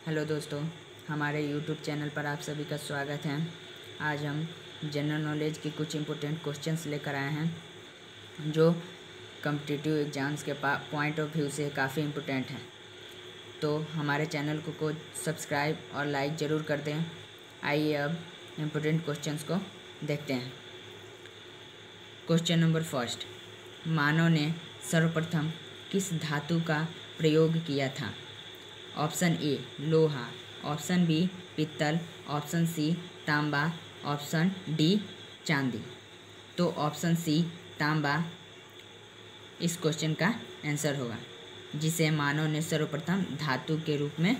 Hello दोस्तों, हमारे YouTube channel पर आप सभी का स्वागत है। आज हम जनरल नॉलेज के कुछ इम्पोर्टेंट क्वेश्चंस लेकर आए हैं जो कॉम्पिटिटिव एग्ज़ाम्स के पॉइंट ऑफ व्यू से काफ़ी इम्पोर्टेंट हैं। तो हमारे चैनल को सब्सक्राइब और लाइक ज़रूर कर दें। आइए अब इम्पोर्टेंट क्वेश्चंस को देखते हैं। क्वेश्चन नंबर फर्स्ट, मानव ने सर्वप्रथम किस धातु का प्रयोग किया था? ऑप्शन ए लोहा, ऑप्शन बी पित्तल, ऑप्शन सी तांबा, ऑप्शन डी चांदी। तो ऑप्शन सी तांबा इस क्वेश्चन का आंसर होगा, जिसे मानव ने सर्वप्रथम धातु के रूप में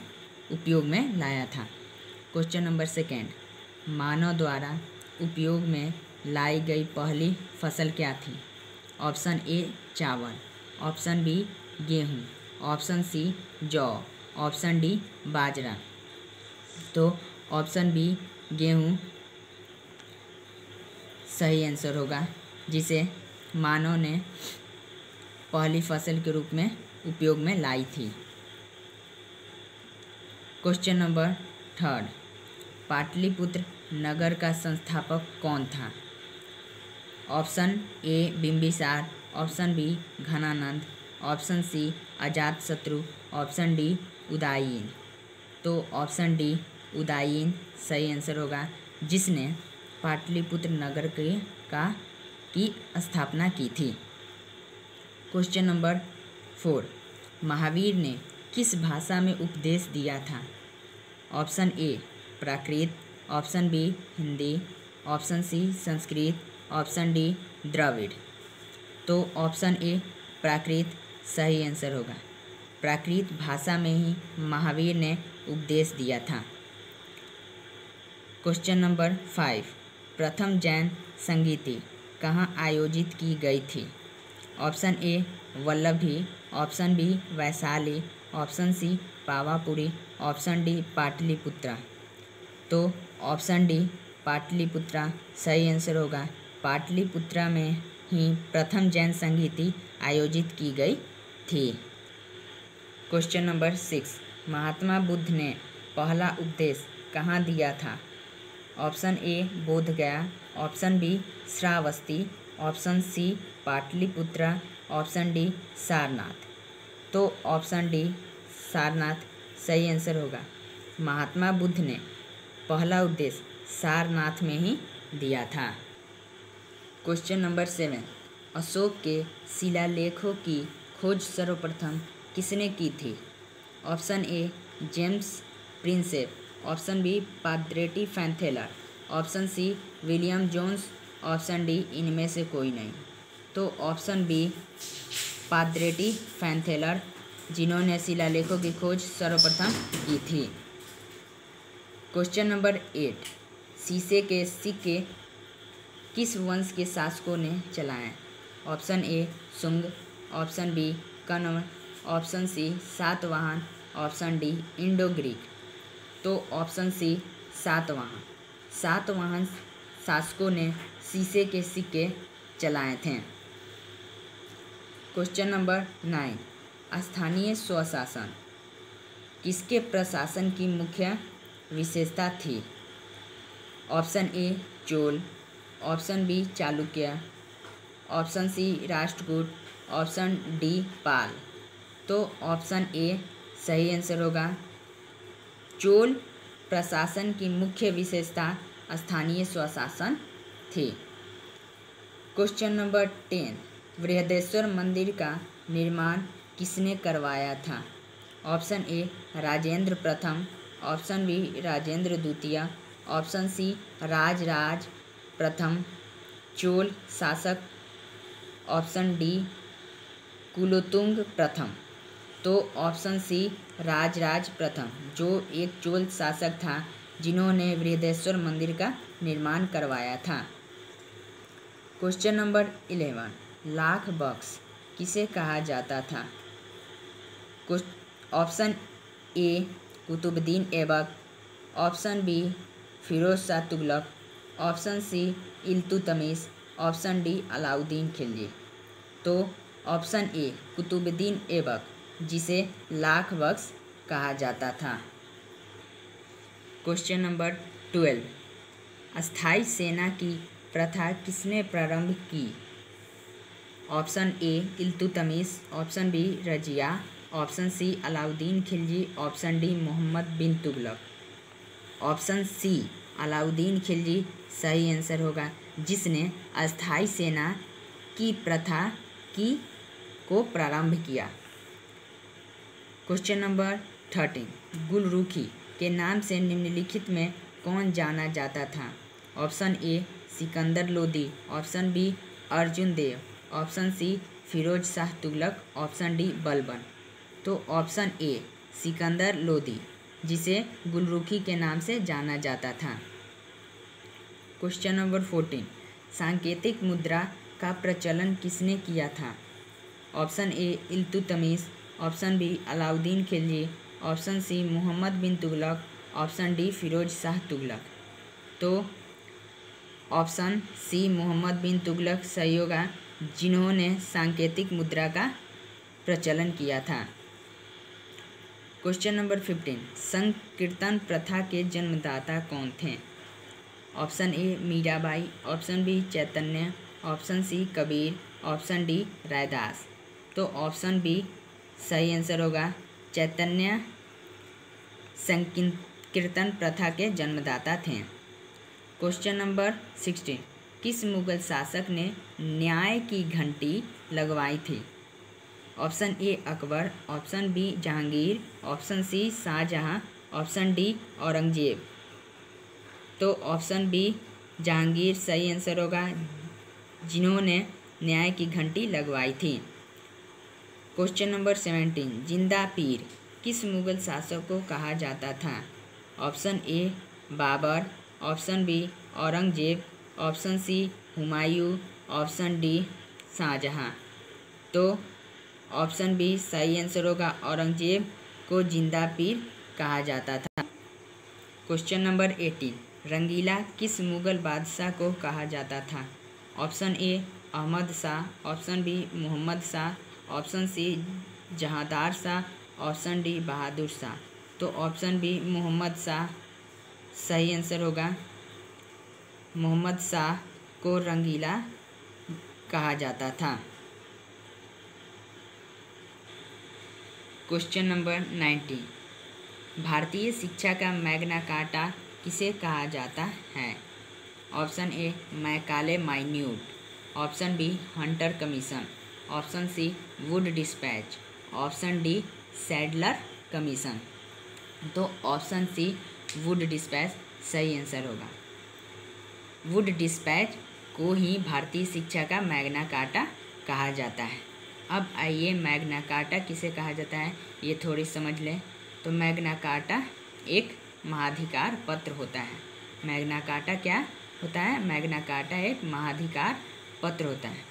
उपयोग में लाया था। क्वेश्चन नंबर सेकेंड, मानव द्वारा उपयोग में लाई गई पहली फसल क्या थी? ऑप्शन ए चावल, ऑप्शन बी गेहूँ, ऑप्शन सी जौ, ऑप्शन डी बाजरा। तो ऑप्शन बी गेहूँ सही आंसर होगा, जिसे मानव ने पहली फसल के रूप में उपयोग में लाई थी। क्वेश्चन नंबर थर्ड, पाटलिपुत्र नगर का संस्थापक कौन था? Option A Bimbisara, option B Ghanananda, option C Ajatashatru, option D Udayin. तो ऑप्शन डी उदयीन सही आंसर होगा, जिसने पाटलिपुत्र नगर की स्थापना की थी। क्वेश्चन नंबर 4, महावीर ने किस भाषा में उपदेश दिया था? Option A Prakrit, option B Hindi, option C Sanskrit, option D Dravid. तो ऑप्शन ए प्राकृत सही आंसर होगा। प्राकृत भाषा में ही महावीर ने उपदेश दिया था। क्वेश्चन नंबर 5, प्रथम जैन संगीति कहाँ आयोजित की गई थी? Option A Vallabhi, option B Vaishali, option C Pavapuri, option D Pataliputra. तो ऑप्शन डी पाटलिपुत्रा सही आंसर होगा। पाटलिपुत्रा में ही प्रथम जैन संगीति आयोजित की गई थी। क्वेश्चन नंबर 6, महात्मा बुद्ध ने पहला उपदेश कहाँ दिया था? Option A Bodhgaya, option B Shravasti, option C Pataliputra, option D Sarnath. तो ऑप्शन डी सारनाथ सही आंसर होगा। महात्मा बुद्ध ने पहला उपदेश सारनाथ में ही दिया था। क्वेश्चन नंबर 7, अशोक के शिलालेखों की खोज सर्वप्रथम किसने की थी? Option A James Prinsep, option B Padre Tieffenthaler, option C William Jones, option D इनमें से कोई नहीं। तो ऑप्शन बी पाद्रेटी फैंथेलर, जिन्होंने शिलालेखों की खोज सर्वप्रथम की थी। क्वेश्चन नंबर 8, शीशे के सिक्के किस वंश के शासकों ने चलाए? Option A Shunga, option B Kanva, option C Satavahana, option D Indo Greek. तो ऑप्शन सी सातवाहन शासकों ने शीशे के सिक्के चलाए थे। क्वेश्चन नंबर 9, स्थानीय स्वशासन किसके प्रशासन की मुख्य विशेषता थी? Option A Chola, option B Chalukya, option C Rashtrakuta, option D Pala. तो ऑप्शन ए सही आंसर होगा। चोल प्रशासन की मुख्य विशेषता स्थानीय स्वशासन थी। क्वेश्चन नंबर 10, बृहदेश्वर मंदिर का निर्माण किसने करवाया था? ऑप्शन ए राजेंद्र प्रथम, ऑप्शन बी राजेंद्र द्वितीय, ऑप्शन सी राजराज प्रथम चोल शासक, ऑप्शन डी कुलोत्तुंग प्रथम। तो ऑप्शन सी राजराज प्रथम, जो एक चोल शासक था जिन्होंने बृहदेश्वर मंदिर का निर्माण करवाया था। क्वेश्चन नंबर 11, लाख बक्स किसे कहा जाता था? Option A Qutubuddin Aibak, option B Firoz Shah Tughlaq, option C Iltutmish, option D Alauddin Khilji. तो ऑप्शन ए कुतुबुद्दीन ऐबक, जिसे लाख बक्स कहा जाता था। क्वेश्चन नंबर 12, अस्थाई सेना की प्रथा किसने प्रारंभ की? Option A Iltutmish, option B Razia, option C Alauddin Khilji, option D Mohammad bin Tughlaq. Option C Alauddin Khilji सही आंसर होगा, जिसने अस्थाई सेना की प्रथा को प्रारंभ किया। क्वेश्चन नंबर 13, गुलरुखी के नाम से निम्नलिखित में कौन जाना जाता था? Option A Sikandar Lodi, option B Arjun Dev, option C Firoz Shah Tughlaq, option D Balban. तो ऑप्शन ए सिकंदर लोदी, जिसे गुलरुखी के नाम से जाना जाता था। क्वेश्चन नंबर 14, सांकेतिक मुद्रा का प्रचलन किसने किया था? Option A Iltutmish, option B Alauddin Khilji, option C Mohammad bin Tughlaq, option D Firoz Shah Tughlaq. तो ऑप्शन सी मोहम्मद बिन तुगलक सही होगा, जिन्होंने सांकेतिक मुद्रा का प्रचलन किया था। क्वेश्चन नंबर 15, संकीर्तन प्रथा के जन्मदाता कौन थे? Option A Mirabai, option B Chaitanya, option C Kabir, option D Raidas. तो ऑप्शन बी सही आंसर होगा, चैतन्य संकीर्तन प्रथा के जन्मदाता थे। क्वेश्चन नंबर 16, किस मुगल शासक ने न्याय की घंटी लगवाई थी? Option A Akbar, option B Jahangir, option C Shahjahan, option D Aurangzeb. तो ऑप्शन बी जहांगीर सही आंसर होगा, जिन्होंने न्याय की घंटी लगवाई थी। क्वेश्चन नंबर 17, जिंदा पीर किस मुगल शासक को कहा जाता था? Option A Babur, option B Aurangzeb, option C Humayun, option D Shahjahan. तो ऑप्शन बी सही आंसर होगा, औरंगजेब को जिंदा पीर कहा जाता था। क्वेश्चन नंबर 18, रंगीला किस मुगल बादशाह को कहा जाता था? Option A Ahmad Shah, option B Mohammad Shah, option C Jahandar Shah, option D Bahadur Shah. तो ऑप्शन बी मोहम्मद शाह सही आंसर होगा, मोहम्मद शाह को रंगीला कहा जाता था। क्वेश्चन नंबर 19, भारतीय शिक्षा का मैग्ना कार्टा किसे कहा जाता है? Option A Macaulay minute, option B Hunter commission, option C Wood dispatch, option D Sadler commission. तो ऑप्शन सी वुड डिस्पैच सही आंसर होगा, वुड डिस्पैच को ही भारतीय शिक्षा का मैग्ना कार्टा कहा जाता है। अब आइए मैग्ना कार्टा किसे कहा जाता है ये थोड़ी समझ लें। तो मैग्ना कार्टा एक महाधिकार पत्र होता है। मैग्ना कार्टा क्या होता है? मैग्ना कार्टा एक महाधिकार पत्र होता है।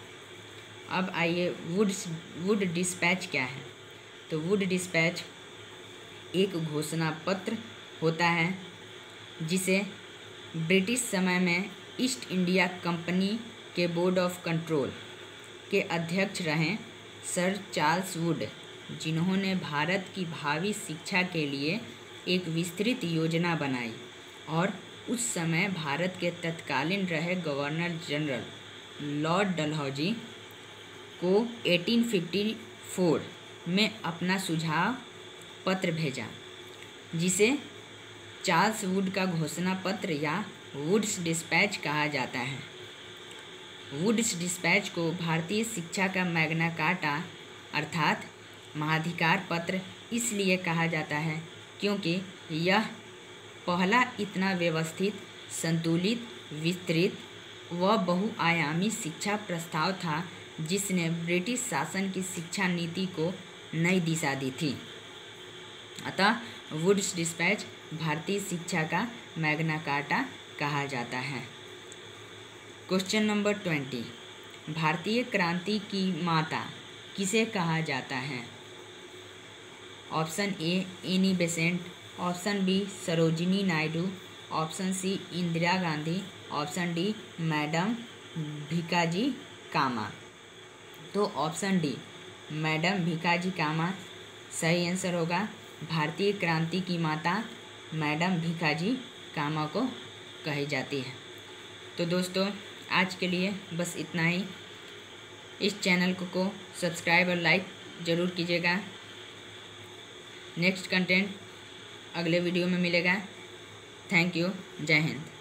अब आइए वुड डिस्पैच क्या है? तो वुड डिस्पैच एक घोषणा पत्र होता है जिसे ब्रिटिश समय में ईस्ट इंडिया कंपनी के बोर्ड ऑफ कंट्रोल के अध्यक्ष रहे सर चार्ल्स वुड, जिन्होंने भारत की भावी शिक्षा के लिए एक विस्तृत योजना बनाई और उस समय भारत के तत्कालीन रहे गवर्नर जनरल लॉर्ड डलहौजी को 1854 में अपना सुझाव पत्र भेजा, जिसे चार्ल्स वुड का घोषणा पत्र या वुड्स डिस्पैच कहा जाता है। वुड्स डिस्पैच को भारतीय शिक्षा का मैग्ना कार्टा अर्थात महाधिकार पत्र इसलिए कहा जाता है क्योंकि यह पहला इतना व्यवस्थित, संतुलित, विस्तृत व बहुआयामी शिक्षा प्रस्ताव था जिसने ब्रिटिश शासन की शिक्षा नीति को नई दिशा दी थी। अतः वुड्स डिस्पैच भारतीय शिक्षा का मैग्ना कार्टा कहा जाता है। क्वेश्चन नंबर 20, भारतीय क्रांति की माता किसे कहा जाता है? Option A Annie Besant, option B Sarojini Naidu, option C Indira Gandhi, option D madam Bhikaji Cama. तो option D madam Bhikaji Cama सही आंसर होगा। भारतीय क्रांति की माता मैडम भीखाजी कामा को कही जाती है। तो दोस्तों आज के लिए बस इतना ही। इस चैनल को सब्सक्राइब और लाइक ज़रूर कीजिएगा। नेक्स्ट कंटेंट अगले वीडियो में मिलेगा। Thank you. जय हिंद।